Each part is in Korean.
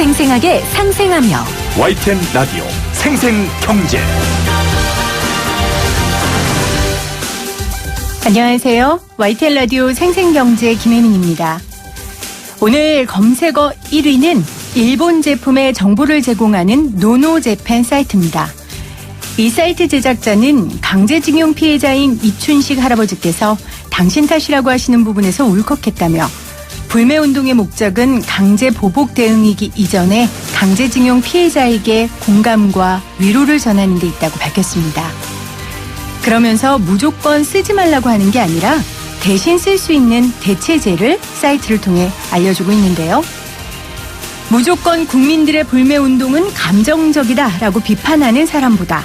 생생하게 상생하며 YTN 라디오 생생경제. 안녕하세요. YTN 라디오 생생경제 김혜민입니다. 오늘 검색어 1위는 일본 제품의 정보를 제공하는 노노재팬 사이트입니다. 이 사이트 제작자는 강제징용 피해자인 이춘식 할아버지께서 당신 탓이라고 하시는 부분에서 울컥했다며 불매운동의 목적은 강제 보복 대응이기 이전에 강제징용 피해자에게 공감과 위로를 전하는 데 있다고 밝혔습니다. 그러면서 무조건 쓰지 말라고 하는 게 아니라 대신 쓸 수 있는 대체제를 사이트를 통해 알려주고 있는데요. 무조건 국민들의 불매운동은 감정적이다라고 비판하는 사람보다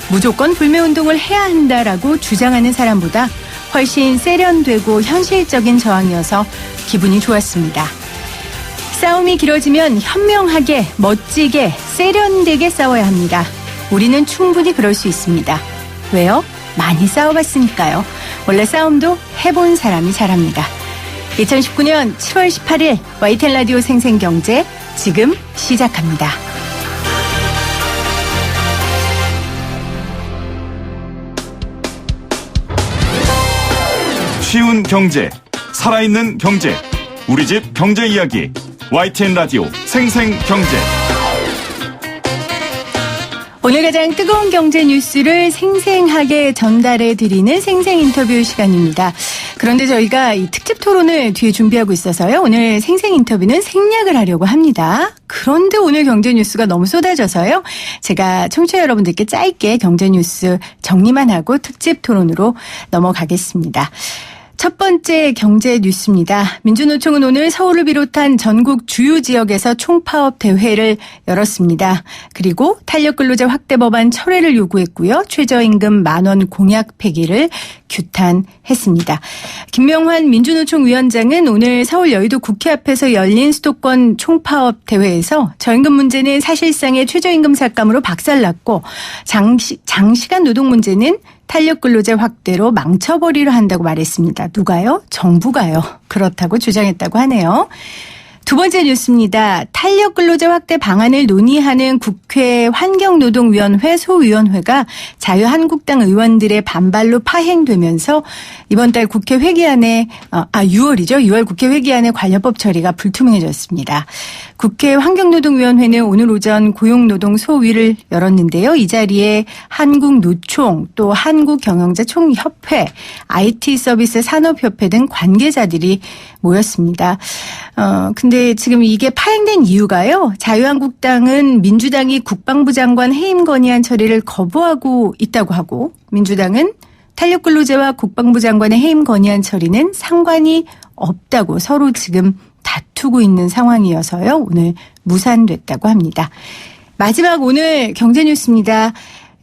무조건 불매운동을 해야 한다라고 주장하는 사람보다 훨씬 세련되고 현실적인 저항이어서 기분이 좋았습니다. 싸움이 길어지면 현명하게, 멋지게, 세련되게 싸워야 합니다. 우리는 충분히 그럴 수 있습니다. 왜요? 많이 싸워봤으니까요. 원래 싸움도 해본 사람이 잘합니다. 2019년 7월 18일 YTN 라디오 생생경제 지금 시작합니다. 쉬운 경제, 살아있는 경제, 우리 집 경제 이야기, YTN 라디오 생생경제. 오늘 가장 뜨거운 경제 뉴스를 생생하게 전달해드리는 생생 인터뷰 시간입니다. 그런데 저희가 이 특집 토론을 뒤에 준비하고 있어서요. 오늘 생생 인터뷰는 생략을 하려고 합니다. 그런데 오늘 경제 뉴스가 너무 쏟아져서요. 제가 청취자 여러분들께 짧게 경제 뉴스 정리만 하고 특집 토론으로 넘어가겠습니다. 첫 번째 경제 뉴스입니다. 민주노총은 오늘 서울을 비롯한 전국 주요 지역에서 총파업 대회를 열었습니다. 그리고 탄력근로제 확대 법안 철회를 요구했고요. 최저임금 10,000원 공약 폐기를 규탄했습니다. 김명환 민주노총 위원장은 오늘 서울 여의도 국회 앞에서 열린 수도권 총파업 대회에서 저임금 문제는 사실상의 최저임금 삭감으로 박살났고 장시간 노동 문제는 탄력근로제 확대로 망쳐버리려 한다고 말했습니다. 누가요? 정부가요. 그렇다고 주장했다고 하네요. 두 번째 뉴스입니다. 탄력근로제 확대 방안을 논의하는 국회 환경노동위원회 소위원회가 자유한국당 의원들의 반발로 파행되면서 이번 달 국회 회기안에 6월 국회 회기안의 관련법 처리가 불투명해졌습니다. 국회 환경노동위원회는 오늘 오전 고용노동소위를 열었는데요. 이 자리에 한국노총 또 한국경영자총협회, IT서비스 산업협회 등 관계자들이 모였습니다. 근데 지금 이게 파행된 이유가요. 자유한국당은 민주당이 국방부 장관 해임 건의안 처리를 거부하고 있다고 하고 민주당은 탄력근로제와 국방부 장관의 해임 건의안 처리는 상관이 없다고 서로 지금 다투고 있는 상황이어서요. 오늘 무산됐다고 합니다. 마지막 오늘 경제 뉴스입니다.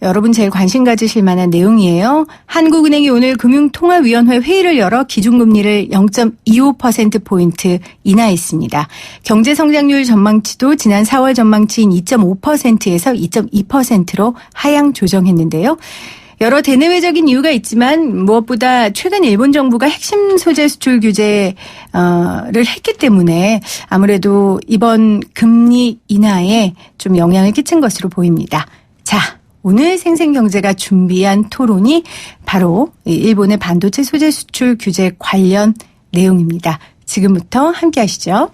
여러분 제일 관심 가지실 만한 내용이에요. 한국은행이 오늘 금융통화위원회 회의를 열어 기준금리를 0.25%포인트 인하했습니다. 경제성장률 전망치도 지난 4월 전망치인 2.5%에서 2.2%로 하향 조정했는데요. 여러 대내외적인 이유가 있지만 무엇보다 최근 일본 정부가 핵심 소재 수출 규제를 했기 때문에 아무래도 이번 금리 인하에 좀 영향을 끼친 것으로 보입니다. 자, 오늘 생생경제가 준비한 토론이 바로 일본의 반도체 소재 수출 규제 관련 내용입니다. 지금부터 함께 하시죠.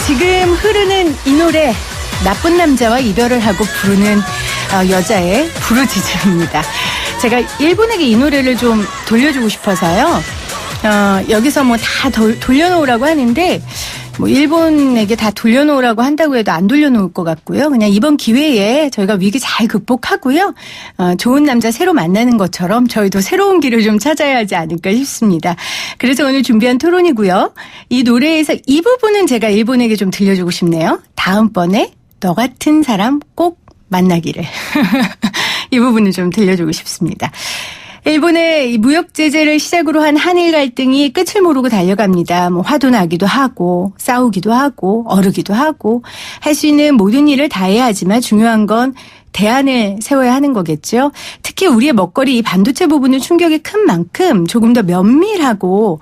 지금 흐르는 이 노래 나쁜 남자와 이별을 하고 부르는 여자의 부르짖음입니다. 제가 일본에게 이 노래를 좀 돌려주고 싶어서요. 여기서 뭐 다 돌려놓으라고 하는데 뭐 일본에게 다 돌려놓으라고 한다고 해도 안 돌려놓을 것 같고요. 그냥 이번 기회에 저희가 위기 잘 극복하고요. 좋은 남자 새로 만나는 것처럼 저희도 새로운 길을 좀 찾아야 하지 않을까 싶습니다. 그래서 오늘 준비한 토론이고요. 이 노래에서 이 부분은 제가 일본에게 좀 들려주고 싶네요. 다음번에 너 같은 사람 꼭 만나기를. 이 부분을 좀 들려주고 싶습니다. 일본의 무역 제재를 시작으로 한 한일 갈등이 끝을 모르고 달려갑니다. 뭐 화도 나기도 하고 싸우기도 하고 어르기도 하고 할 수 있는 모든 일을 다 해야 하지만 중요한 건 대안을 세워야 하는 거겠죠. 특히 우리의 먹거리 이 반도체 부분은 충격이 큰 만큼 조금 더 면밀하고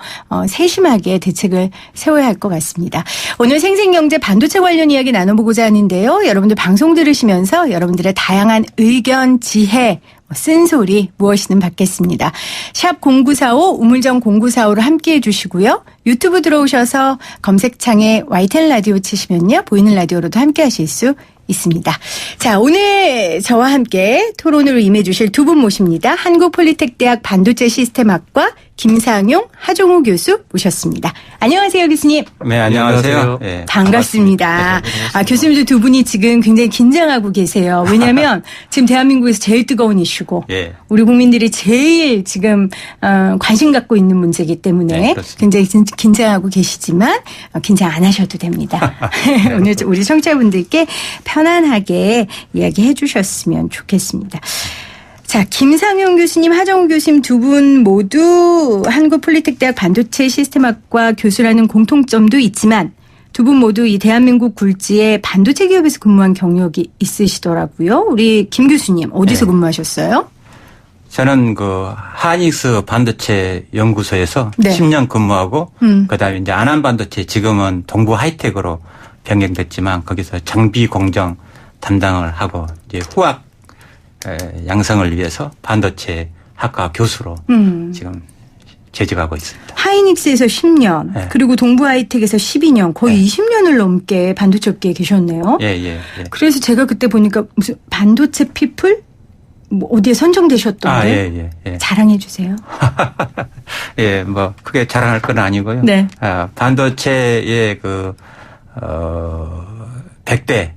세심하게 대책을 세워야 할 것 같습니다. 오늘 생생경제 반도체 관련 이야기 나눠보고자 하는데요. 여러분들 방송 들으시면서 여러분들의 다양한 의견, 지혜, 쓴소리 무엇이든 받겠습니다. 샵 0945 우물정 0945로 함께해 주시고요. 유튜브 들어오셔서 검색창에 YTN 라디오 치시면요. 보이는 라디오로도 함께 하실 수 있습니다. 자, 오늘 저와 함께 토론으로 임해 주실 두 분 모십니다. 한국폴리텍대학 반도체 시스템학과 김상용, 하종우 교수 모셨습니다. 안녕하세요, 교수님. 네, 안녕하세요. 네, 반갑습니다. 네, 교수님도 두 분이 지금 굉장히 긴장하고 계세요. 왜냐하면 지금 대한민국에서 제일 뜨거운 이슈고 예. 우리 국민들이 제일 지금 관심 갖고 있는 문제이기 때문에 네, 굉장히 긴장하고 계시지만 긴장 안 하셔도 됩니다. 오늘 우리 청취자분들께 편안하게 이야기해 주셨으면 좋겠습니다. 자, 김상용 교수님, 하정우 교수님 두 분 모두 한국폴리텍대학 반도체 시스템학과 교수라는 공통점도 있지만 두 분 모두 이 대한민국 굴지의 반도체 기업에서 근무한 경력이 있으시더라고요. 우리 김 교수님 어디서 근무하셨어요? 저는 그 하닉스 반도체 연구소에서 네. 10년 근무하고 그다음에 이제 안한 반도체 지금은 동부 하이텍으로 변경됐지만 거기서 장비 공정 담당을 하고 이제 후학 양성을 위해서 반도체 학과 교수로 지금 재직하고 있습니다. 하이닉스에서 10년 네. 그리고 동부 하이텍에서 12년 거의 네. 20년을 넘게 반도체 업계에 계셨네요. 예. 그래서 제가 그때 보니까 무슨 반도체 피플? 뭐 어디에 선정되셨던데 예. 자랑해 주세요. 예, 뭐 크게 자랑할 건 아니고요. 네. 반도체의 100대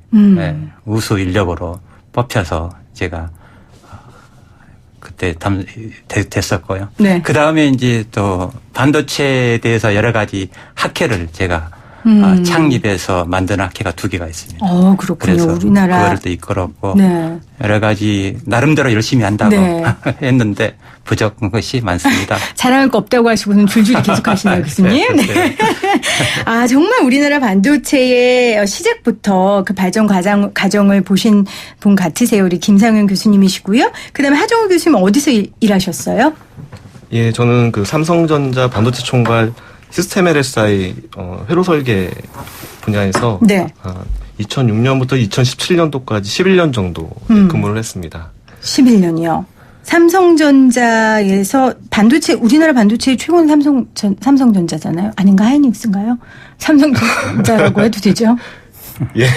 우수 인력으로 뽑혀서 제가 그때 됐었고요. 네. 그 다음에 이제 또 반도체에 대해서 여러 가지 학회를 제가 창립해서 만든 학회가 2개가 있습니다. 그렇군요. 그래서 우리나라 그거를 또 이끌었고 네. 여러 가지 나름대로 열심히 한다고 네. 했는데 부족한 것이 많습니다. 자랑할 거 없다고 하시고는 줄줄이 계속 하시네요, 교수님. 네. 정말 우리나라 반도체의 시작부터 그 발전 과정을 보신 분 같으세요. 우리 김상현 교수님이시고요. 그다음에 하정우 교수님 어디서 일하셨어요? 예, 저는 그 삼성전자 반도체 총괄 시스템 LSI 회로 설계 분야에서 네. 2006년부터 2017년도까지 11년 정도 근무를 했습니다. 11년이요. 삼성전자에서 반도체 우리나라 반도체의 최고는 삼성전자잖아요. 아닌가 하이닉스인가요? 삼성전자라고 해도 되죠? 예.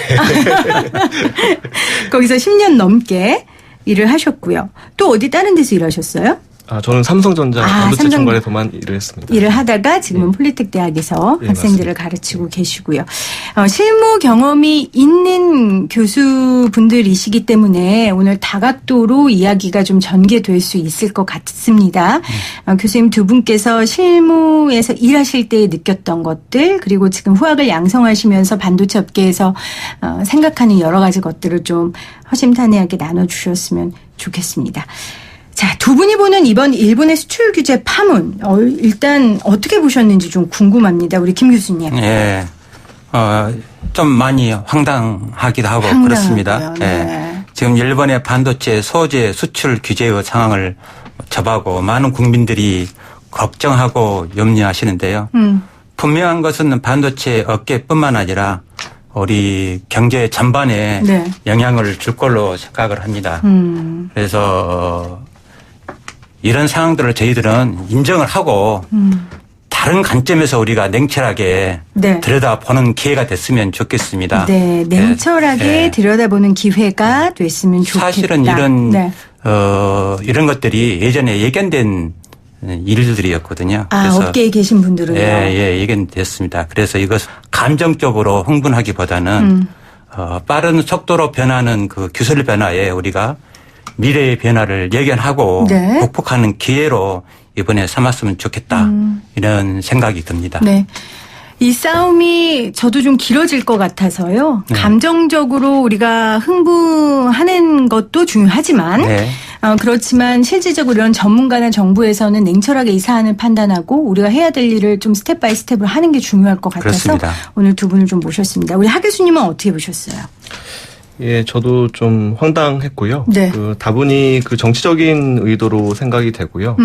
거기서 10년 넘게 일을 하셨고요. 또 어디 다른 데서 일하셨어요? 저는 삼성전자 반도체 총괄에서만 일을 했습니다. 일을 하다가 지금은 폴리텍 대학에서 학생들을 맞습니다. 가르치고 계시고요. 실무 경험이 있는 교수분들이시기 때문에 오늘 다각도로 이야기가 좀 전개될 수 있을 것 같습니다. 교수님 두 분께서 실무에서 일하실 때 느꼈던 것들 그리고 지금 후학을 양성하시면서 반도체 업계에서 생각하는 여러 가지 것들을 좀 허심탄회하게 나눠주셨으면 좋겠습니다. 자, 두 분이 보는 이번 일본의 수출 규제 파문, 일단 어떻게 보셨는지 좀 궁금합니다. 우리 김 교수님. 예. 좀 많이 황당하기도 하고 그렇습니다. 네. 예. 지금 일본의 반도체 소재 수출 규제의 상황을 접하고 많은 국민들이 걱정하고 염려하시는데요. 분명한 것은 반도체 업계뿐만 아니라 우리 경제 전반에 네. 영향을 줄 걸로 생각을 합니다. 그래서 이런 상황들을 저희들은 인정을 하고 다른 관점에서 우리가 냉철하게 네. 들여다보는 기회가 됐으면 좋겠습니다. 네, 냉철하게 들여다보는 기회가 됐으면 좋겠다. 사실은 이런 네. 이런 것들이 예전에 예견된 일들이었거든요. 아, 그래서 업계에 계신 분들은요. 예, 이게 됐습니다. 그래서 이것 감정적으로 흥분하기보다는 빠른 속도로 변하는 그 기술 변화에 우리가 미래의 변화를 예견하고 네. 극복하는 기회로 이번에 삼았으면 좋겠다. 이런 생각이 듭니다. 네. 이 싸움이 저도 좀 길어질 것 같아서요. 네. 감정적으로 우리가 흥분하는 것도 중요하지만 네. 그렇지만 실질적으로 이런 전문가나 정부에서는 냉철하게 이 사안을 판단하고 우리가 해야 될 일을 좀 스텝 바이 스텝으로 하는 게 중요할 것 같아서 그렇습니다. 오늘 두 분을 좀 모셨습니다. 우리 하 교수님은 어떻게 보셨어요? 예, 저도 좀 황당했고요. 네. 다분히 정치적인 의도로 생각이 되고요.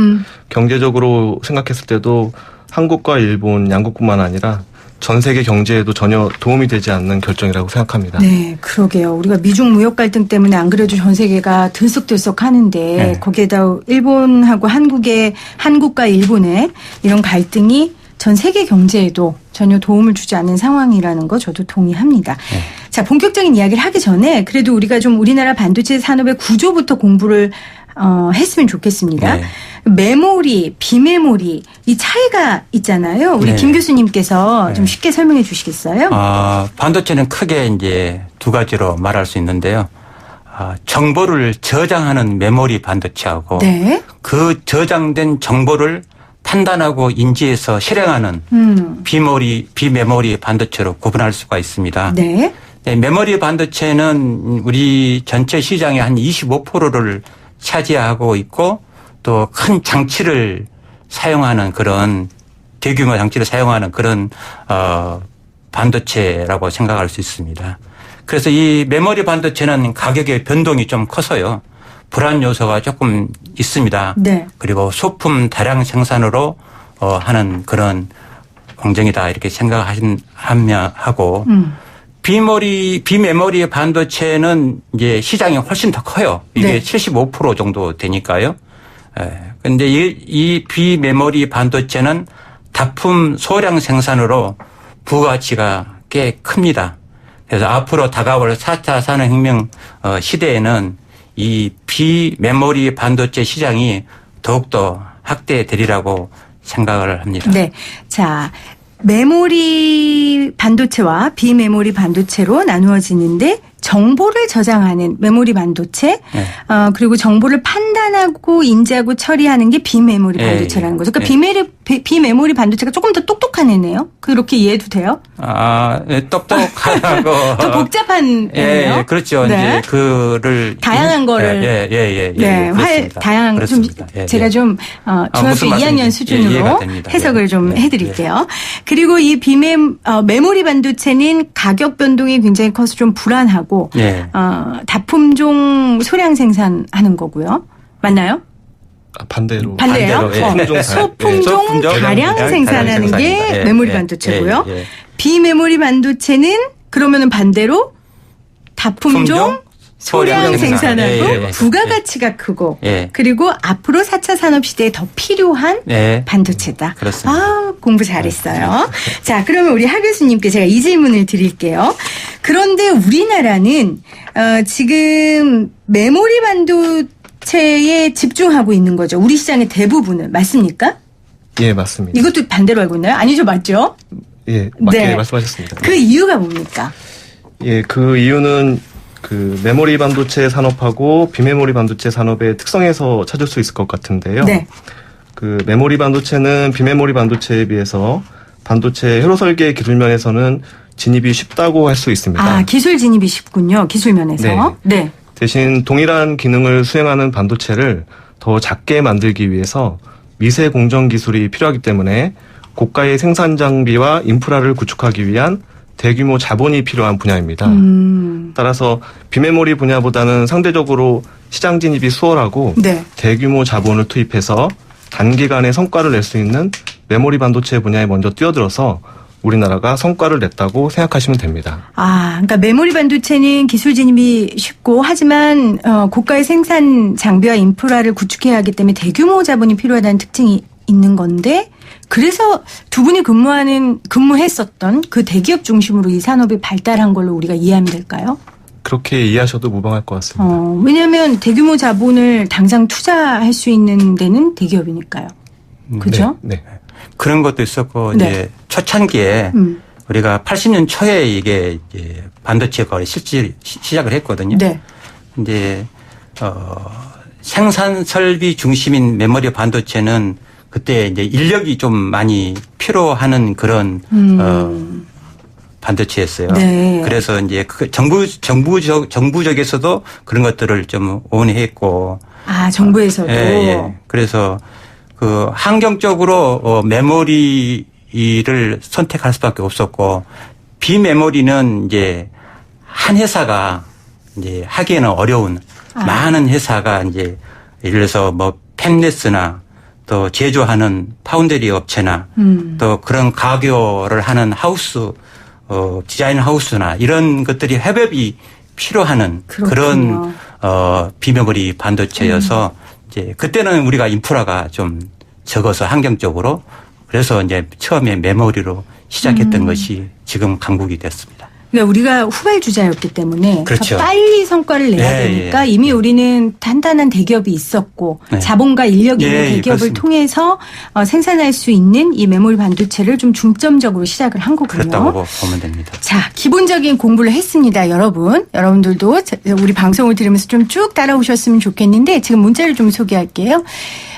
경제적으로 생각했을 때도 한국과 일본 양국뿐만 아니라 전 세계 경제에도 전혀 도움이 되지 않는 결정이라고 생각합니다. 네, 그러게요. 우리가 미중 무역 갈등 때문에 안 그래도 전 세계가 들썩들썩 하는데 네. 거기에다 일본하고 한국과 일본의 이런 갈등이 전 세계 경제에도 전혀 도움을 주지 않는 상황이라는 거 저도 동의합니다. 네. 자, 본격적인 이야기를 하기 전에 그래도 우리가 좀 우리나라 반도체 산업의 구조부터 공부를 했으면 좋겠습니다. 네. 메모리, 비메모리 이 차이가 있잖아요. 우리 네. 김 교수님께서 네. 좀 쉽게 설명해 주시겠어요? 반도체는 크게 이제 두 가지로 말할 수 있는데요. 정보를 저장하는 메모리 반도체하고 네. 그 저장된 정보를 판단하고 인지해서 실행하는 비메모리 반도체로 구분할 수가 있습니다. 네. 네, 메모리 반도체는 우리 전체 시장의 한 25%를 차지하고 있고 또 큰 장치를 사용하는 그런 대규모 장치를 사용하는 그런 반도체라고 생각할 수 있습니다. 그래서 이 메모리 반도체는 가격의 변동이 좀 커서요. 불안 요소가 조금 있습니다. 네. 그리고 소품 다량 생산으로 하는 그런 공정이다 이렇게 생각하고 비메모리 반도체는 이제 시장이 훨씬 더 커요. 이게 네. 75% 정도 되니까요. 그런데 이 비메모리 반도체는 다품 소량 생산으로 부가가치가 꽤 큽니다. 그래서 앞으로 다가올 4차 산업혁명 시대에는 이 비메모리 반도체 시장이 더욱더 확대되리라고 생각을 합니다. 네. 자, 메모리 반도체와 비메모리 반도체로 나누어지는데 정보를 저장하는 메모리 반도체, 네. 그리고 정보를 판단하고 인지하고 처리하는 게 비메모리 예, 반도체라는 예. 거죠. 그러니까 비메모리 반도체가 조금 더 똑똑한 애네요. 그렇게 이해해도 돼요? 네, 똑똑하고 더 복잡한 애네요. 예, 그렇죠. 네. 이제 그를 다양한 거를 네, 다양한 거 좀 제가 좀 중학교 무슨 2학년 말씀인지 수준으로 이해가 됩니다. 해석을 예. 좀 예. 해드릴게요. 그리고 이 메모리 반도체는 가격 변동이 굉장히 커서 좀 불안하고 예. 다품종 소량 생산하는 거고요. 맞나요? 반대로. 반대예요? 반대로, 소품종 소품종 다량 다량 생산하는 게 생산입니다. 예, 메모리 예, 반도체고요. 예, 예. 비메모리 반도체는 그러면은 반대로 다품종 소량 생산하고 예, 예. 부가가치가 크고 예. 그리고 앞으로 4차 산업시대에 더 필요한 예. 반도체다. 그렇습니다. 아, 공부 잘했어요. 자, 그러면 우리 하 교수님께 제가 이 질문을 드릴게요. 그런데 우리나라는 지금 메모리 반도체에 집중하고 있는 거죠. 우리 시장의 대부분은. 맞습니까? 예, 맞습니다. 이것도 반대로 알고 있나요? 아니죠, 맞죠? 예, 맞게 네. 말씀하셨습니다. 그 이유가 뭡니까? 예, 그 이유는 메모리 반도체 산업하고 비메모리 반도체 산업의 특성에서 찾을 수 있을 것 같은데요. 네. 메모리 반도체는 비메모리 반도체에 비해서 반도체 회로 설계 기술 면에서는 진입이 쉽다고 할 수 있습니다. 아, 기술 진입이 쉽군요. 기술 면에서. 네. 대신 동일한 기능을 수행하는 반도체를 더 작게 만들기 위해서 미세 공정 기술이 필요하기 때문에 고가의 생산 장비와 인프라를 구축하기 위한 대규모 자본이 필요한 분야입니다. 따라서 비메모리 분야보다는 상대적으로 시장 진입이 수월하고 네. 대규모 자본을 투입해서 단기간에 성과를 낼 수 있는 메모리 반도체 분야에 먼저 뛰어들어서 우리나라가 성과를 냈다고 생각하시면 됩니다. 아, 그러니까 메모리 반도체는 기술 진입이 쉽고 하지만 고가의 생산 장비와 인프라를 구축해야 하기 때문에 대규모 자본이 필요하다는 특징이 있는 건데 그래서 두 분이 근무했었던 그 대기업 중심으로 이 산업이 발달한 걸로 우리가 이해하면 될까요? 그렇게 이해하셔도 무방할 것 같습니다. 왜냐하면 대규모 자본을 당장 투자할 수 있는 데는 대기업이니까요. 그죠? 네. 그런 것도 있었고 네. 이제 초창기에 우리가 80년 초에 이게 이제 반도체 거래 실질 시작을 했거든요. 네. 이제 생산 설비 중심인 메모리 반도체는 그때 이제 인력이 좀 많이 필요하는 그런 반도체였어요. 네. 그래서 이제 그 정부적에서도 그런 것들을 좀 원했고. 아, 정부에서도. 예, 예. 그래서 그 환경적으로 메모리를 선택할 수밖에 없었고 비메모리는 이제 한 회사가 이제 하기에는 어려운 많은 회사가 이제 예를 들어서 뭐 팹리스나 또 제조하는 파운드리 업체나 또 그런 가교를 하는 하우스 디자인 하우스나 이런 것들이 협업이 필요하는 그렇군요. 그런 비메모리 반도체여서 이제 그때는 우리가 인프라가 좀 적어서 환경적으로 그래서 이제 처음에 메모리로 시작했던 것이 지금 강국이 됐습니다. 그러니까 우리가 후발주자였기 때문에 그렇죠. 빨리 성과를 내야 예, 되니까 예. 이미 우리는 단단한 대기업이 있었고 네. 자본과 인력이 있는 예, 예, 대기업을 그렇습니다. 통해서 생산할 수 있는 이 메모리 반도체를 좀 중점적으로 시작을 한 거군요. 그렇다고 보면 됩니다. 자, 기본적인 공부를 했습니다, 여러분. 여러분들도 우리 방송을 들으면서 좀 쭉 따라오셨으면 좋겠는데 지금 문자를 좀 소개할게요.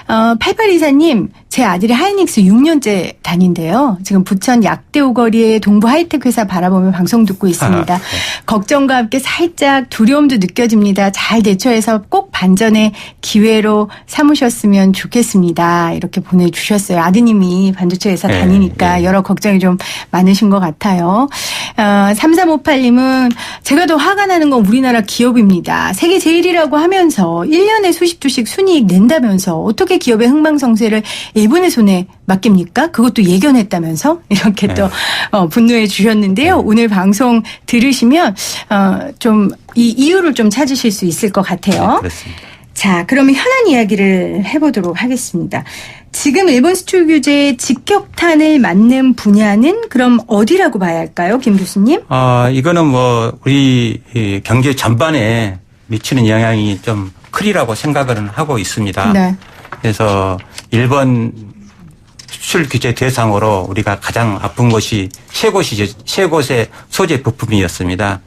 8824님, 제 아들이 하이닉스 6년째 다닌대요. 지금 부천 약대오거리의 동부 하이텍 회사 바라보며 방송 듣고 있습니다. 네. 걱정과 함께 살짝 두려움도 느껴집니다. 잘 대처해서 꼭 반전의 기회로 삼으셨으면 좋겠습니다. 이렇게 보내주셨어요. 아드님이 반도체 회사 네, 다니니까 네. 여러 걱정이 좀 많으신 것 같아요. 3358님은 제가 더 화가 나는 건 우리나라 기업입니다. 세계 제일이라고 하면서 1년에 수십 주씩 순이익 낸다면서 어떻게 기업의 흥망성쇠를 일본의 손에 맡깁니까? 그것도 예견했다면서 이렇게 또 분노해 주셨는데요. 오늘 방송 들으시면 좀 이 이유를 좀 찾으실 수 있을 것 같아요. 네, 그렇습니다. 자, 그러면 현안 이야기를 해보도록 하겠습니다. 지금 일본 수출 규제에 직격탄을 맞는 분야는 그럼 어디라고 봐야 할까요, 김 교수님? 이거는 뭐 우리 이 경제 전반에 미치는 영향이 좀 크리라고 생각을 하고 있습니다. 네. 그래서 일본 수출 규제 대상으로 우리가 가장 아픈 것이 세 곳의 소재 부품이었습니다.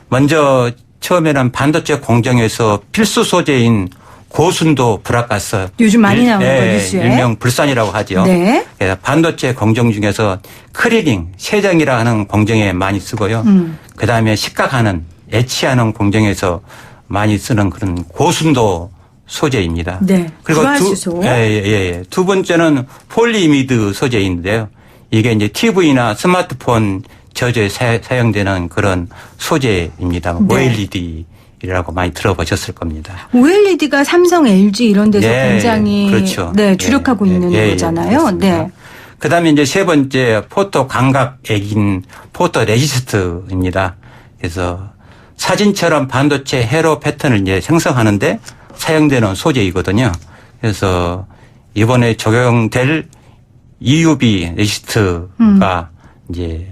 먼저 처음에는 반도체 공정에서 필수 소재인 고순도 불합가스. 요즘 많이 나오는 거 뉴스에. 일명 불산이라고 하죠. 네. 그래서 반도체 공정 중에서 크리링, 세정이라 하는 공정에 많이 쓰고요. 그다음에 식각하는, 애치하는 공정에서 많이 쓰는 그런 고순도 소재입니다. 네. 그리고 불화수소. 두 번째는 폴리이미드 소재인데요. 이게 이제 TV나 스마트폰 저조에 사용되는 그런 소재입니다. 네. OLED라고 많이 들어보셨을 겁니다. OLED가 삼성, LG 이런 데서 예, 굉장히 그렇죠. 네, 주력하고 있는 거잖아요. 네. 그다음에 이제 세 번째 포토 감각액인 포토 레지스트입니다. 그래서 사진처럼 반도체 회로 패턴을 이제 생성하는데 사용되는 소재이거든요. 그래서 이번에 적용될 EUV 레지스트가 이제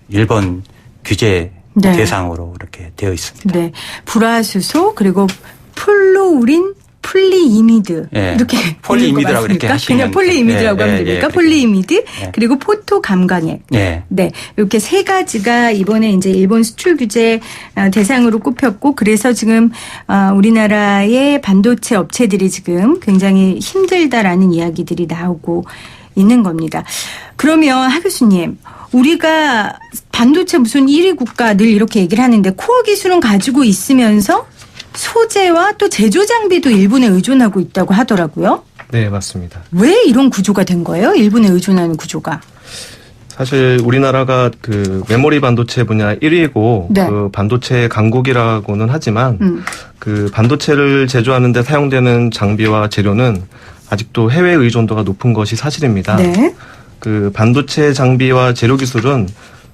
일본 규제 네. 대상으로 이렇게 되어 있습니다. 네. 불화수소 그리고 플로우린 폴리이미드 예. 이렇게 폴리이미드라고 이렇게 하시면 그냥 폴리이미드라고 예, 하면 예, 됩니까? 예, 폴리이미드 예. 그리고 포토 감광액. 네. 네. 이렇게 세 가지가 이번에 이제 일본 수출 규제 대상으로 꼽혔고 그래서 지금 우리나라의 반도체 업체들이 지금 굉장히 힘들다라는 이야기들이 나오고 있는 겁니다. 그러면 하 교수님, 우리가 반도체 무슨 1위 국가 늘 이렇게 얘기를 하는데 코어 기술은 가지고 있으면서 소재와 또 제조 장비도 일본에 의존하고 있다고 하더라고요. 네, 맞습니다. 왜 이런 구조가 된 거예요? 일본에 의존하는 구조가. 사실 우리나라가 그 메모리 반도체 분야 1위고 네. 그 반도체 강국이라고는 하지만 그 반도체를 제조하는 데 사용되는 장비와 재료는 아직도 해외 의존도가 높은 것이 사실입니다. 네. 그 반도체 장비와 재료 기술은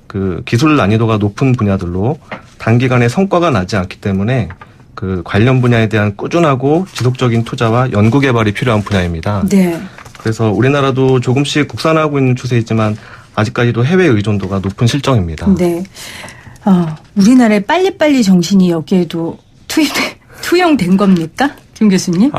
그 기술 난이도가 높은 분야들로 단기간에 성과가 나지 않기 때문에 그 관련 분야에 대한 꾸준하고 지속적인 투자와 연구 개발이 필요한 분야입니다. 네. 그래서 우리나라도 조금씩 국산화하고 있는 추세이지만 아직까지도 해외 의존도가 높은 실정입니다. 네. 우리나라의 빨리빨리 정신이 여기에도 투영된 겁니까? 김 교수님?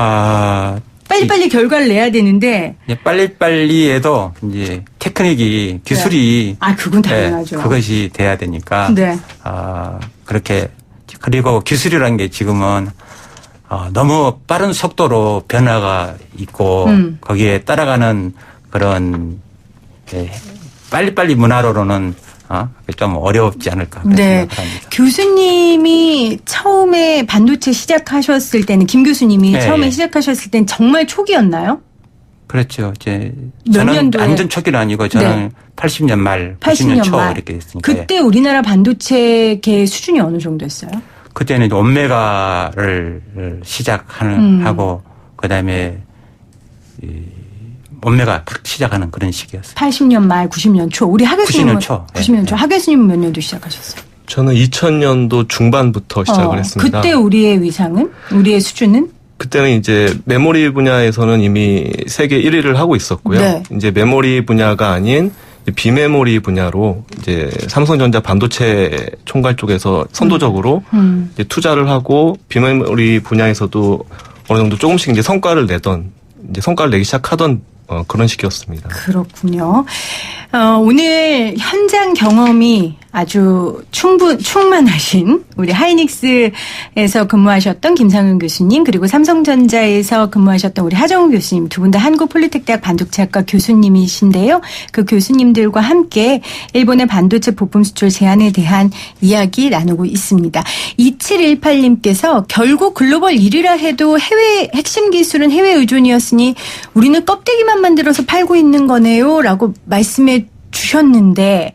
빨리빨리 결과를 내야 되는데. 이제 빨리빨리 해도 이제 테크닉이 기술이 네. 그건 당연하죠. 그것이 돼야 되니까. 네. 그렇게 그리고 기술이라는 게 지금은 너무 빠른 속도로 변화가 있고 거기에 따라가는 그런 빨리빨리 문화로는 좀 어렵지 않을까 네. 생각합니다. 교수님이 처음에 반도체 시작하셨을 때는 김 교수님이 네, 처음에 시작하셨을 때는 정말 초기였나요? 그렇죠. 이제 몇 저는 년도에? 완전 초기는 아니고 저는 80년 말, 90년 초 이렇게 했으니까. 그때 우리나라 반도체계 수준이 어느 정도였어요? 그때는 이제 옴메가를 시작하고 그다음에 옴메가 탁 시작하는 그런 시기였어요. 80년 말, 90년 초. 우리 하 교수님은 90년 초. 90년 초. 하 교수님은 몇 년도 시작하셨어요? 저는 2000년도 중반부터 시작을 했습니다. 그때 우리의 위상은? 우리의 수준은? 그때는 이제 메모리 분야에서는 이미 세계 1위를 하고 있었고요. 네. 이제 메모리 분야가 아닌 비메모리 분야로 이제 삼성전자 반도체 총괄 쪽에서 선도적으로 이제 투자를 하고 비메모리 분야에서도 어느 정도 조금씩 이제 성과를 내기 시작하던 그런 시기였습니다. 그렇군요. 오늘 현장 경험이 아주 충만하신 우리 하이닉스에서 근무하셨던 김상윤 교수님, 그리고 삼성전자에서 근무하셨던 우리 하정우 교수님, 두 분 다 한국폴리텍대학 반도체학과 교수님이신데요. 그 교수님들과 함께 일본의 반도체 부품 수출 제한에 대한 이야기 나누고 있습니다. 2718님께서 결국 글로벌 1위라 해도 해외 핵심 기술은 해외 의존이었으니 우리는 껍데기만 만들어서 팔고 있는 거네요 라고 말씀해 주셨는데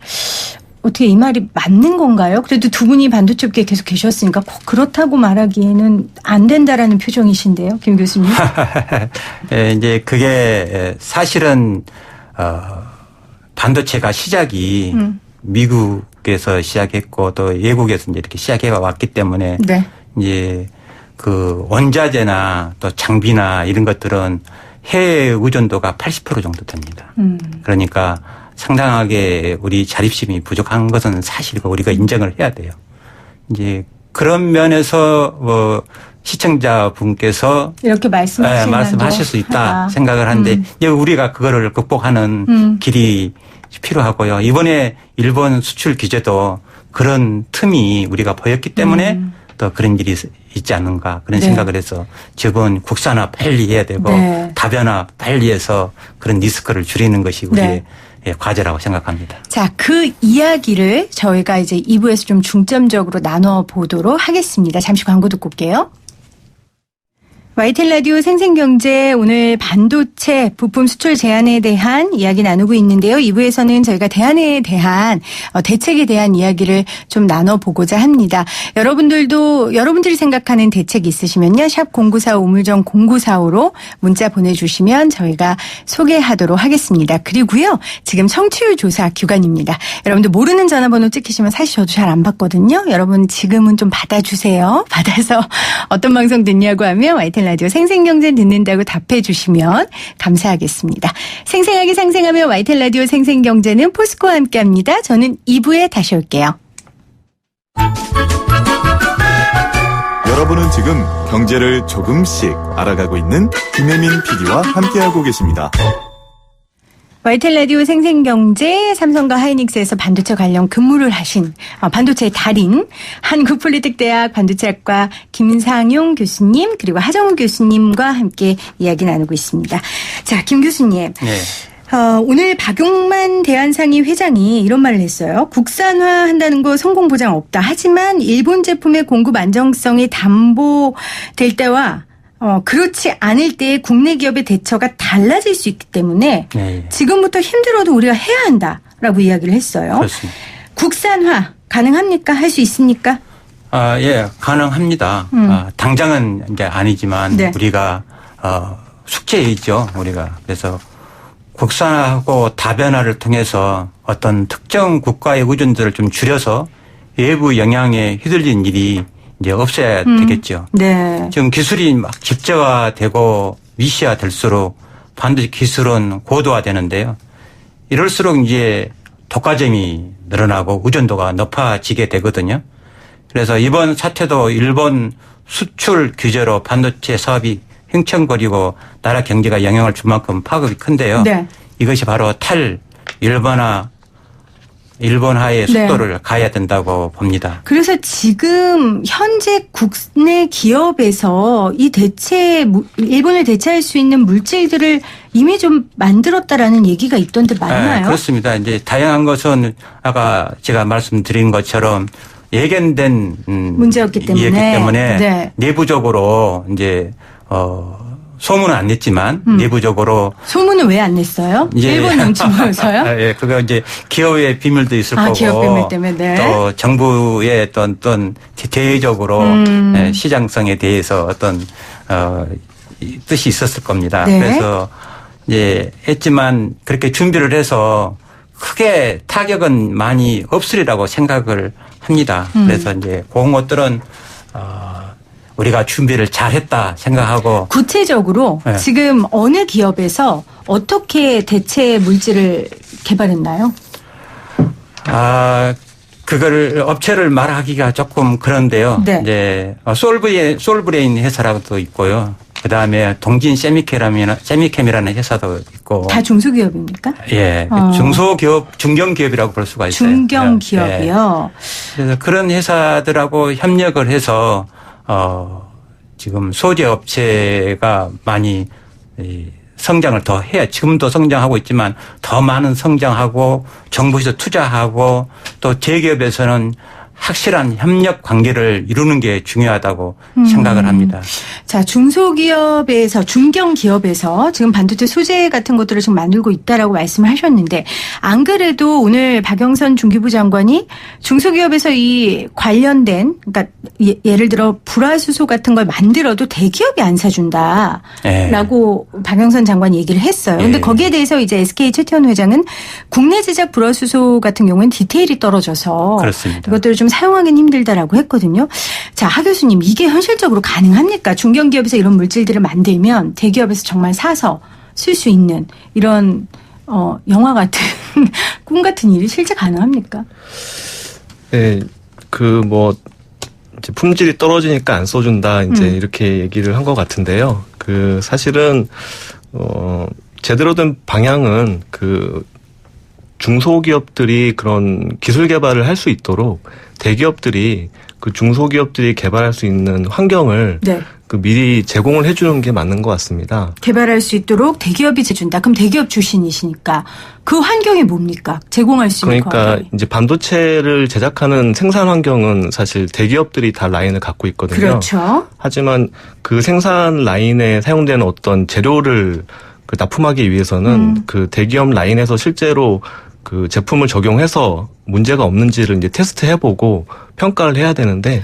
어떻게 이 말이 맞는 건가요? 그래도 두 분이 반도체업계에 계속 계셨으니까 꼭 그렇다고 말하기에는 안 된다라는 표정이신데요, 김 교수님. 이제 그게 사실은 반도체가 시작이 미국에서 시작했고 또 외국에서 이제 이렇게 시작해 왔기 때문에 네. 이제 그 원자재나 또 장비나 이런 것들은 해외 의존도가 80% 정도 됩니다. 그러니까 상당하게 우리 자립심이 부족한 것은 사실이고 우리가 인정을 해야 돼요. 이제 그런 면에서 시청자분께서 이렇게 말씀하실 수 있다 생각을 하는데 이제 우리가 그거를 극복하는 길이 필요하고요. 이번에 일본 수출 규제도 그런 틈이 우리가 보였기 때문에 또 그런 일이 있지 않은가 그런 생각을 해서 저번 국산화 빨리 해야 되고 다변화 빨리 해서 그런 리스크를 줄이는 것이 우리의 과제라고 생각합니다. 자, 그 이야기를 저희가 이제 2부에서 좀 중점적으로 나눠보도록 하겠습니다. 잠시 광고 듣고 올게요. YTN 라디오 생생경제 오늘 반도체 부품 수출 제한에 대한 이야기 나누고 있는데요. 2부에서는 저희가 대안에 대한 대책에 대한 이야기를 좀 나눠보고자 합니다. 여러분들이 생각하는 대책 있으시면요. 샵 0945 우물정 0945로 문자 보내주시면 저희가 소개하도록 하겠습니다. 그리고요. 지금 청취율 조사 기간입니다. 여러분들 모르는 전화번호 찍히시면 사실 저도 잘 안 받거든요. 여러분 지금은 좀 받아주세요. 받아서 어떤 방송 듣냐고 하면 YTN 라디오 생생경제 듣는다고 답해 주시면 감사하겠습니다. 생생하게 상생하며 YTN 라디오 생생경제는 포스코와 함께합니다. 저는 2부에 다시 올게요. 여러분은 지금 경제를 조금씩 알아가고 있는 김혜민 PD와 함께하고 계십니다. YTN 라디오 생생경제 삼성과 하이닉스에서 반도체 관련 근무를 하신 반도체의 달인 한국폴리텍대학 반도체학과 김상용 교수님 그리고 하정우 교수님과 함께 이야기 나누고 있습니다. 자, 김 교수님. 네. 오늘 박용만 대한상의 회장이 이런 말을 했어요. 국산화한다는 거 성공 보장 없다. 하지만 일본 제품의 공급 안정성이 담보될 때와 그렇지 않을 때의 국내 기업의 대처가 달라질 수 있기 때문에 지금부터 힘들어도 우리가 해야 한다라고 이야기를 했어요. 그렇습니다. 국산화 가능합니까? 할 수 있습니까? 예, 가능합니다. 당장은 이제 아니지만 우리가 숙제에 있죠. 우리가 그래서 국산화하고 다변화를 통해서 어떤 특정 국가의 의존도를 좀 줄여서 외부 영향에 휘둘린 일이 이제 없어야 되겠죠. 네. 지금 기술이 막 집저화되고 미시화될수록 반도체 기술은 고도화되는데요. 이럴수록 이제 독과점이 늘어나고 의존도가 높아지게 되거든요. 그래서 이번 사태도 일본 수출 규제로 반도체 사업이 횡청거리고 나라 경제가 영향을 줄 만큼 파급이 큰데요. 네. 이것이 바로 일본화의 속도를 가야 된다고 봅니다. 그래서 지금 현재 국내 기업에서 이 일본을 대체할 수 있는 물질들을 이미 좀 만들었다라는 얘기가 있던데 맞나요? 네, 그렇습니다. 이제 다양한 것은 아까 제가 말씀드린 것처럼 예견된 문제였기 때문에, 이었기 때문에 네. 내부적으로 이제 소문은 안 냈지만 내부적으로 소문은 왜 안 냈어요? 예. 일본 정치 모여서요? 예, 그거 이제 기업의 비밀도 있을 거고 기업 비밀 때문에 네. 또 정부의 어떤 대외적으로 시장성에 대해서 어떤 뜻이 있었을 겁니다. 네. 그래서 이제 했지만 그렇게 준비를 해서 크게 타격은 많이 없으리라고 생각을 합니다. 그래서 이제 그런 것들은 우리가 준비를 잘했다 생각하고 구체적으로 네. 지금 어느 기업에서 어떻게 대체 물질을 개발했나요? 그거를 업체를 말하기가 조금 그런데요. 네. 이제 솔브레인 회사라고도 있고요. 그다음에 동진 세미캠이라는 회사도 있고. 다 중소기업입니까? 예. 중견기업이라고 볼 수가 있어요. 중견기업이요. 예. 그래서 그런 회사들하고 협력을 해서 지금 소재 업체가 많이 성장을 더 해야 지금도 성장하고 있지만 더 많은 성장하고 정부에서 투자하고 또 대기업에서는 확실한 협력 관계를 이루는 게 중요하다고 생각을 합니다. 자, 중소기업에서 중견기업에서 지금 반도체 소재 같은 것들을 지금 만들고 있다라고 말씀을 하셨는데 안 그래도 오늘 박영선 중기부 장관이 중소기업에서 이 관련된 그러니까 예를 들어 불화수소 같은 걸 만들어도 대기업이 안 사준다라고 박영선 장관이 얘기를 했어요. 그런데 거기에 대해서 이제 SK 최태원 회장은 국내 제작 불화수소 같은 경우는 디테일이 떨어져서 그렇습니다. 이것들을 좀 사용하기는 힘들다라고 했거든요. 자, 하 교수님 이게 현실적으로 가능합니까? 중견기업에서 이런 물질들을 만들면 대기업에서 정말 사서 쓸 수 있는 이런 영화 같은 꿈 같은 일이 실제 가능합니까? 네, 이제 품질이 떨어지니까 안 써준다 이제 이렇게 얘기를 한 것 같은데요. 사실은 제대로 된 방향은 중소기업들이 그런 기술 개발을 할 수 있도록 대기업들이 중소기업들이 개발할 수 있는 환경을 네. 미리 제공을 해주는 게 맞는 것 같습니다. 개발할 수 있도록 대기업이 해준다. 그럼 대기업 출신이시니까 그 환경이 뭡니까? 제공할 수 있는 그러니까 환경이. 이제 반도체를 제작하는 생산 환경은 사실 대기업들이 다 라인을 갖고 있거든요. 그렇죠. 하지만 그 생산 라인에 사용되는 어떤 재료를 납품하기 위해서는 대기업 라인에서 실제로 제품을 적용해서 문제가 없는지를 이제 테스트해보고 평가를 해야 되는데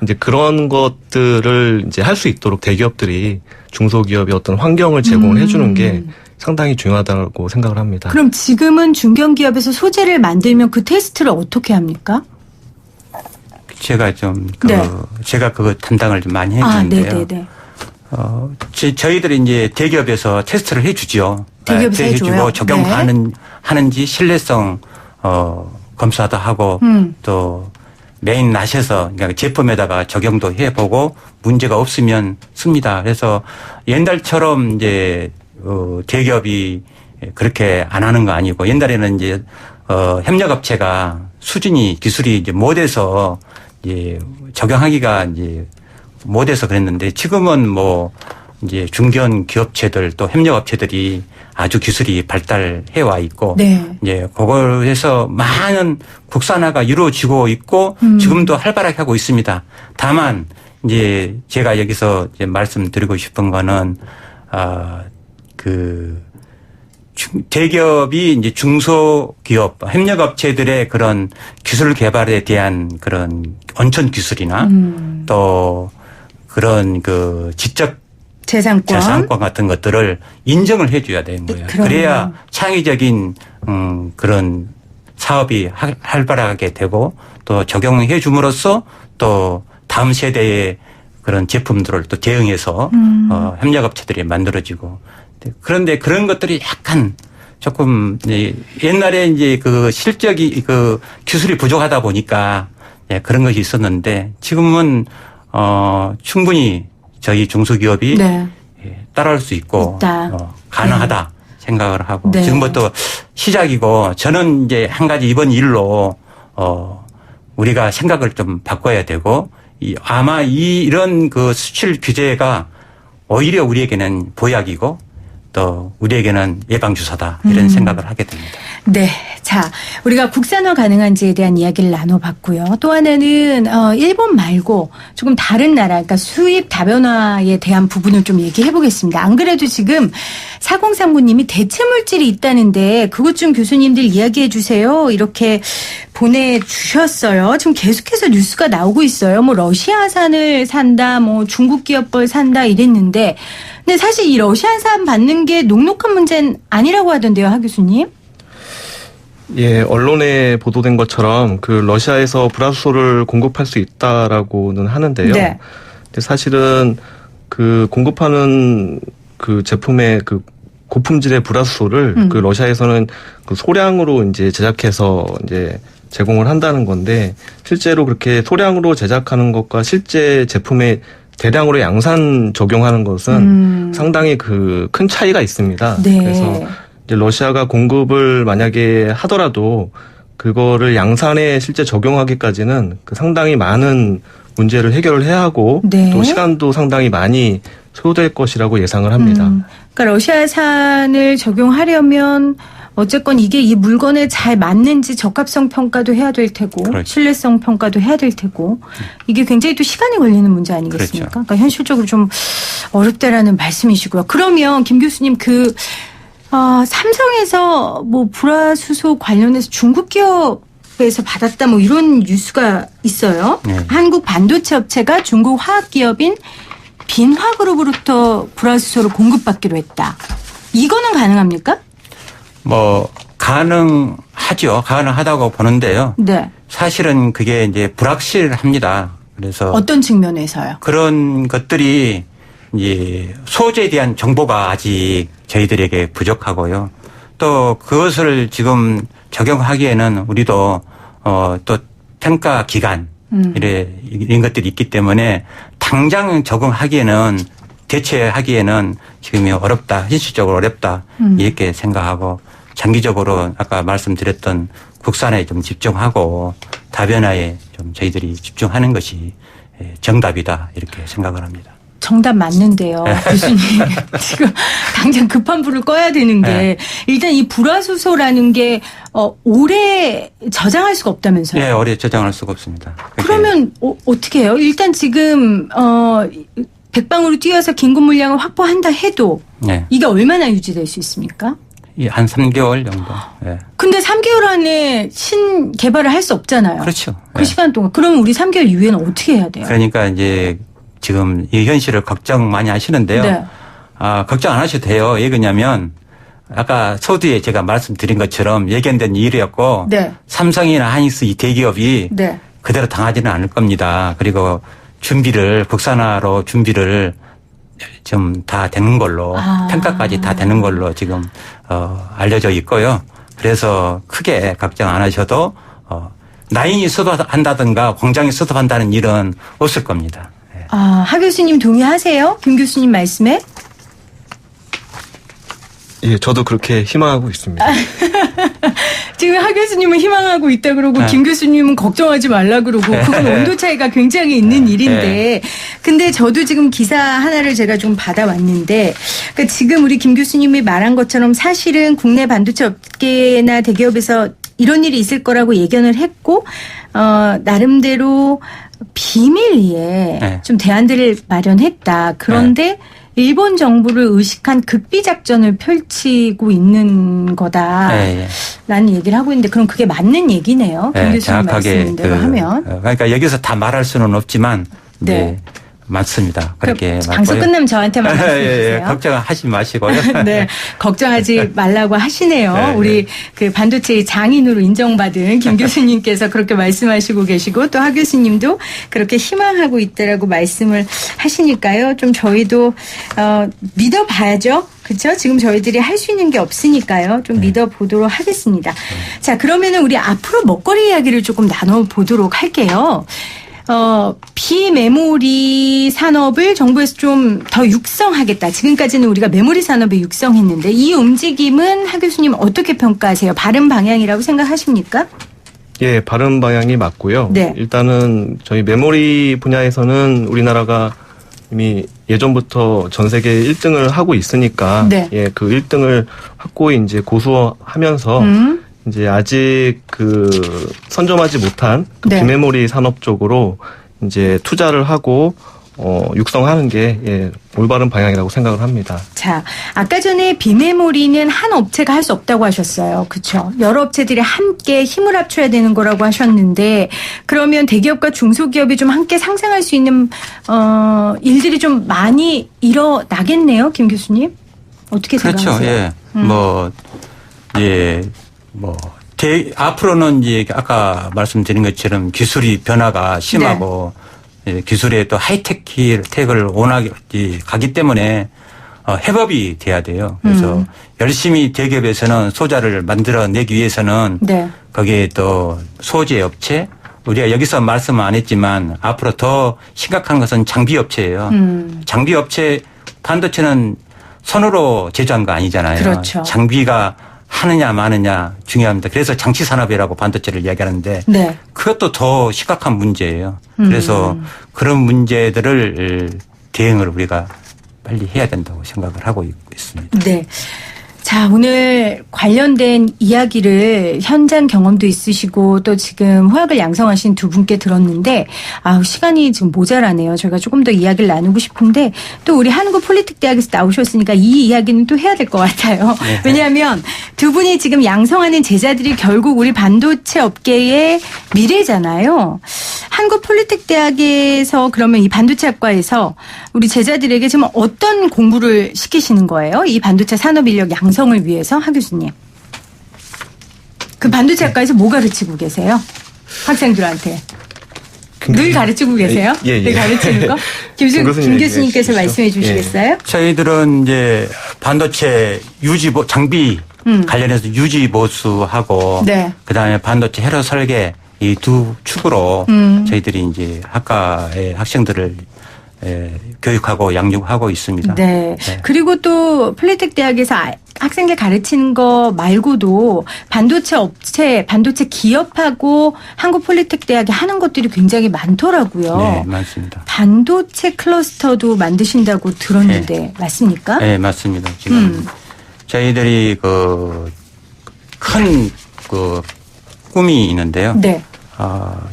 이제 그런 것들을 이제 할 수 있도록 대기업들이 중소기업의 어떤 환경을 제공을 해주는 게 상당히 중요하다고 생각을 합니다. 그럼 지금은 중견기업에서 소재를 만들면 그 테스트를 어떻게 합니까? 제가 좀 네. 제가 그거 담당을 좀 많이 해주는데요. 네네네. 저희들이 이제 대기업에서 테스트를 해주죠. 대기업에서 해줘요? 적용 네. 하는지 신뢰성 검사도 하고 또 메인 낫에서 그러니까 제품에다가 적용도 해보고 문제가 없으면 씁니다. 그래서 옛날처럼 이제 대기업이 그렇게 안 하는 거 아니고 옛날에는 이제 협력업체가 수준이 기술이 이제 못해서 이제 적용하기가 이제 못해서 그랬는데 지금은 이제 중견 기업체들 또 협력업체들이 아주 기술이 발달해 와 있고 네. 이제 그걸 해서 많은 국산화가 이루어지고 있고 지금도 활발하게 하고 있습니다. 다만 이제 제가 여기서 이제 말씀드리고 싶은 거는 대기업이 이제 중소기업 협력업체들의 그런 기술 개발에 대한 그런 원천 기술이나 또 그런 지적 재산권 같은 것들을 인정을 해줘야 되는 거예요. 그럼요. 그래야 창의적인 그런 사업이 활발하게 되고 또 적용해 줌으로써 또 다음 세대의 그런 제품들을 또 대응해서 협력업체들이 만들어지고 그런데 그런 것들이 약간 조금 옛날에 이제 실적이 기술이 부족하다 보니까 그런 것이 있었는데 지금은 충분히 저희 중소기업이 네. 따라올 수 있고 가능하다 생각을 하고 네. 지금부터 시작이고 저는 이제 한 가지 이번 일로 우리가 생각을 좀 바꿔야 되고 아마 이런 그 수출 규제가 오히려 우리에게는 보약이고 또 우리에게는 예방주사다 이런 생각을 하게 됩니다. 네. 자, 우리가 국산화 가능한지에 대한 이야기를 나눠봤고요. 또 하나는 일본 말고 조금 다른 나라, 그러니까 수입 다변화에 대한 부분을 좀 얘기해 보겠습니다. 안 그래도 지금 4039님이 대체 물질이 있다는데 그것 좀 교수님들 이야기해 주세요. 이렇게 보내주셨어요. 지금 계속해서 뉴스가 나오고 있어요. 뭐 러시아산을 산다, 뭐 중국 기업 걸 산다 이랬는데, 근데 사실 이 러시아산 받는 게 녹록한 문제는 아니라고 하던데요, 하 교수님? 예, 언론에 보도된 것처럼 그 러시아에서 불화수소를 공급할 수 있다라고는 하는데요. 네. 근데 사실은 그 공급하는 그 제품의 그 고품질의 불화수소를 그 러시아에서는 그 소량으로 이제 제작해서 이제 제공을 한다는 건데, 실제로 그렇게 소량으로 제작하는 것과 실제 제품에 대량으로 양산 적용하는 것은 상당히 그 큰 차이가 있습니다. 네. 그래서 이제 러시아가 공급을 만약에 하더라도 그거를 양산에 실제 적용하기까지는 그 상당히 많은 문제를 해결을 해야 하고 네. 또 시간도 상당히 많이 소요될 것이라고 예상을 합니다. 그러니까 러시아산을 적용하려면 어쨌건 이게 이 물건에 잘 맞는지 적합성 평가도 해야 될 테고 그렇죠. 신뢰성 평가도 해야 될 테고 이게 굉장히 또 시간이 걸리는 문제 아니겠습니까? 그렇죠. 그러니까 현실적으로 좀 어렵다라는 말씀이시고요. 그러면 김 교수님 삼성에서 뭐 불화수소 관련해서 중국 기업에서 받았다 뭐 이런 뉴스가 있어요. 네. 한국 반도체 업체가 중국 화학 기업인 빈화그룹으로부터 불화수소를 공급받기로 했다. 이거는 가능합니까? 뭐 가능하죠. 가능하다고 보는데요. 네. 사실은 그게 이제 불확실합니다. 그래서 어떤 측면에서요? 그런 것들이 이제 소재에 대한 정보가 아직 저희들에게 부족하고요. 또 그것을 지금 적용하기에는 우리도 또 평가 기간 이런 것들이 있기 때문에 당장 적용하기에는 대체하기에는 지금이 어렵다, 현실적으로 어렵다 이렇게 생각하고 장기적으로 아까 말씀드렸던 국산에 좀 집중하고 다변화에 좀 저희들이 집중하는 것이 정답이다 이렇게 생각을 합니다. 정답 맞는데요. 교수님. 지금 당장 급한 불을 꺼야 되는 게 일단 이 불화수소라는 게 오래 저장할 수가 없다면서요. 네, 오래 저장할 수가 없습니다. 그러면 어떻게 해요? 일단 지금 백방으로 뛰어서 긴급 물량을 확보한다 해도 네. 이게 얼마나 유지될 수 있습니까? 한 3개월 정도. 네. 근데 3개월 안에 신개발을 할 수 없잖아요. 그렇죠. 그 네. 시간 동안. 그러면 우리 3개월 이후에는 어떻게 해야 돼요? 그러니까 이제 지금 이 현실을 걱정 많이 하시는데요. 네. 걱정 안 하셔도 돼요. 왜 그러냐면 아까 서두에 제가 말씀드린 것처럼 예견된 일이었고 네. 삼성이나 하이닉스 이 대기업이 네. 그대로 당하지는 않을 겁니다. 그리고 국산화로 준비를 좀 다 되는 걸로 평가까지 다 되는 걸로 지금 알려져 있고요. 그래서 크게 걱정 안 하셔도 라인이 수도한다든가 공장이 수도한다는 일은 없을 겁니다. 하 교수님 동의하세요? 김 교수님 말씀에? 예, 저도 그렇게 희망하고 있습니다. 지금 하 교수님은 희망하고 있다 그러고 네. 김 교수님은 걱정하지 말라 그러고 그건 온도 차이가 굉장히 있는 일인데 근데 저도 지금 기사 하나를 제가 좀 받아왔는데 그러니까 지금 우리 김 교수님이 말한 것처럼 사실은 국내 반도체 업계나 대기업에서 이런 일이 있을 거라고 예견을 했고 나름대로 비밀리에 좀 대안들을 마련했다. 그런데 일본 정부를 의식한 극비 작전을 펼치고 있는 거다라는 얘기를 하고 있는데 그럼 그게 맞는 얘기네요. 김 교수님 말씀인 대로 하면. 그러니까 여기서 다 말할 수는 없지만 네. 맞습니다. 그렇게 방송 끝나면 저한테만 말씀해주세요. 걱정하지 마시고요. 네, 걱정하지 말라고 하시네요. 네, 우리 그 반도체 장인으로 인정받은 김 교수님께서 그렇게 말씀하시고 계시고 또 하 교수님도 그렇게 희망하고 있다라고 말씀을 하시니까요. 좀 저희도 믿어봐야죠. 그렇죠? 지금 저희들이 할 수 있는 게 없으니까요. 좀 믿어보도록 하겠습니다. 자, 그러면은 우리 앞으로 먹거리 이야기를 조금 나눠보도록 할게요. 비메모리 산업을 정부에서 좀 더 육성하겠다. 지금까지는 우리가 메모리 산업을 육성했는데 이 움직임은 하 교수님 어떻게 평가하세요? 바른 방향이라고 생각하십니까? 예, 바른 방향이 맞고요. 네. 일단은 저희 메모리 분야에서는 우리나라가 이미 예전부터 전 세계 1등을 하고 있으니까 네. 예, 그 1등을 확고히 이제 고수하면서 이제 아직 그 선점하지 못한 그 네. 비메모리 산업 쪽으로 이제 투자를 하고 육성하는 게 예, 올바른 방향이라고 생각을 합니다. 자, 아까 전에 비메모리는 한 업체가 할 수 없다고 하셨어요. 그렇죠? 여러 업체들이 함께 힘을 합쳐야 되는 거라고 하셨는데 그러면 대기업과 중소기업이 좀 함께 상생할 수 있는 일들이 좀 많이 일어나겠네요, 김 교수님? 어떻게 그렇죠. 생각하세요? 앞으로는 이제 아까 말씀드린 것처럼 기술이 변화가 심하고 예, 기술의 또 하이테크를 원하게 가기 때문에 협업이 돼야 돼요. 그래서 열심히 대기업에서는 소자를 만들어내기 위해서는 네. 거기에 또 소재 업체 우리가 여기서 말씀 안 했지만 앞으로 더 심각한 것은 장비 업체예요. 장비 업체 반도체는 손으로 제조한 거 아니잖아요. 그렇죠. 장비가 하느냐 마느냐 중요합니다. 그래서 장치 산업이라고 반도체를 이야기하는데 네. 그것도 더 심각한 문제예요. 그래서 그런 문제들을 대응을 우리가 빨리 해야 된다고 생각을 하고 있습니다. 네. 자, 오늘 관련된 이야기를 현장 경험도 있으시고 또 지금 화학을 양성하신 두 분께 들었는데 시간이 지금 모자라네요. 저희가 조금 더 이야기를 나누고 싶은데 또 우리 한국폴리텍대학에서 나오셨으니까 이 이야기는 또 해야 될 것 같아요. 네. 왜냐하면 두 분이 지금 양성하는 제자들이 결국 우리 반도체 업계의 미래잖아요. 한국폴리텍대학에서 그러면 이 반도체학과에서 우리 제자들에게 지금 어떤 공부를 시키시는 거예요? 이 반도체 산업 인력 양성을 위해서 하 교수님. 그 반도체학과에서 뭐 가르치고 계세요? 학생들한테. 늘 가르치고 계세요? 예, 예. 늘 가르치는 거? 김 교수님께서 말씀해 주시겠어요? 예. 저희들은 이제 반도체 장비 관련해서 유지 보수하고 네. 그다음에 반도체 회로 설계 이 두 축으로 저희들이 이제 학과의 학생들을 교육하고 양육하고 있습니다. 네. 네. 그리고 또 폴리텍 대학에서 학생들 가르치는 거 말고도 반도체 업체, 반도체 기업하고 한국 폴리텍 대학이 하는 것들이 굉장히 많더라고요. 네, 맞습니다. 반도체 클러스터도 만드신다고 들었는데 맞습니까? 네, 맞습니다. 지금 저희들이 큰 꿈이 있는데요. 네.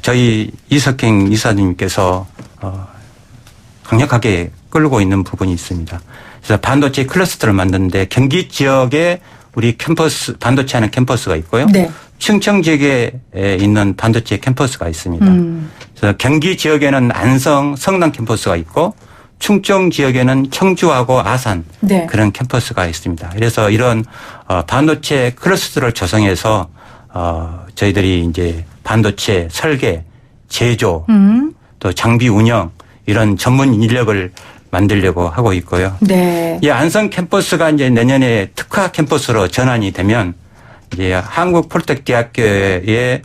저희 이석행 이사님께서 강력하게 끌고 있는 부분이 있습니다. 그래서 반도체 클러스터를 만드는데 경기 지역에 우리 캠퍼스, 반도체 하는 캠퍼스가 있고요. 네. 충청 지역에 있는 반도체 캠퍼스가 있습니다. 그래서 경기 지역에는 안성, 성남 캠퍼스가 있고 충청 지역에는 청주하고 아산 네. 그런 캠퍼스가 있습니다. 그래서 이런 반도체 클러스터를 조성해서 저희들이 이제 반도체 설계, 제조, 또 장비 운영 이런 전문 인력을 만들려고 하고 있고요. 네. 이 안성 캠퍼스가 이제 내년에 특화 캠퍼스로 전환이 되면 이제 한국폴텍대학교의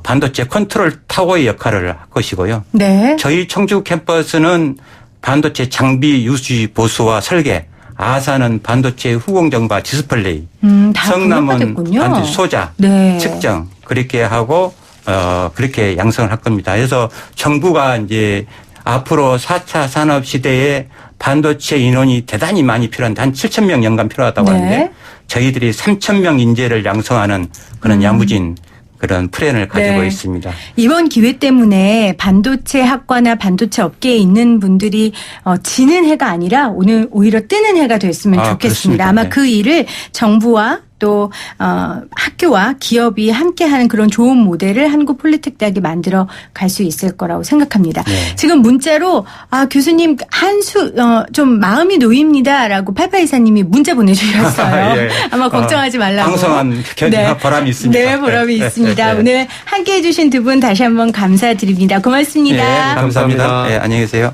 반도체 컨트롤 타워의 역할을 할 것이고요. 네. 저희 청주 캠퍼스는 반도체 장비 유지 보수와 설계, 아산은 반도체 후공정과 디스플레이, 다 성남은 분업화됐군요. 반도체 소자, 네. 측정 그렇게 하고 그렇게 양성을 할 겁니다. 그래서 정부가 이제 앞으로 4차 산업 시대에 반도체 인원이 대단히 많이 필요한데 한 7,000명 연간 필요하다고 네. 하는데 저희들이 3,000명 인재를 양성하는 그런 야무진 그런 플랜을 가지고 네. 있습니다. 이번 기회 때문에 반도체 학과나 반도체 업계에 있는 분들이 지는 해가 아니라 오늘 오히려 뜨는 해가 됐으면 좋겠습니다. 그렇습니다. 아마 네. 그 일을 정부와 또 학교와 기업이 함께하는 그런 좋은 모델을 한국폴리텍대학이 만들어 갈 수 있을 거라고 생각합니다. 네. 지금 문자로 교수님 좀 마음이 놓입니다라고 8824님이 문자 보내주셨어요. 예. 아마 걱정하지 말라고. 방송한 보람이 있습니다. 네, 보람이 네. 있습니다. 네. 오늘 함께해 주신 두 분 다시 한번 감사드립니다. 고맙습니다. 예, 감사합니다. 감사합니다. 예, 안녕히 계세요.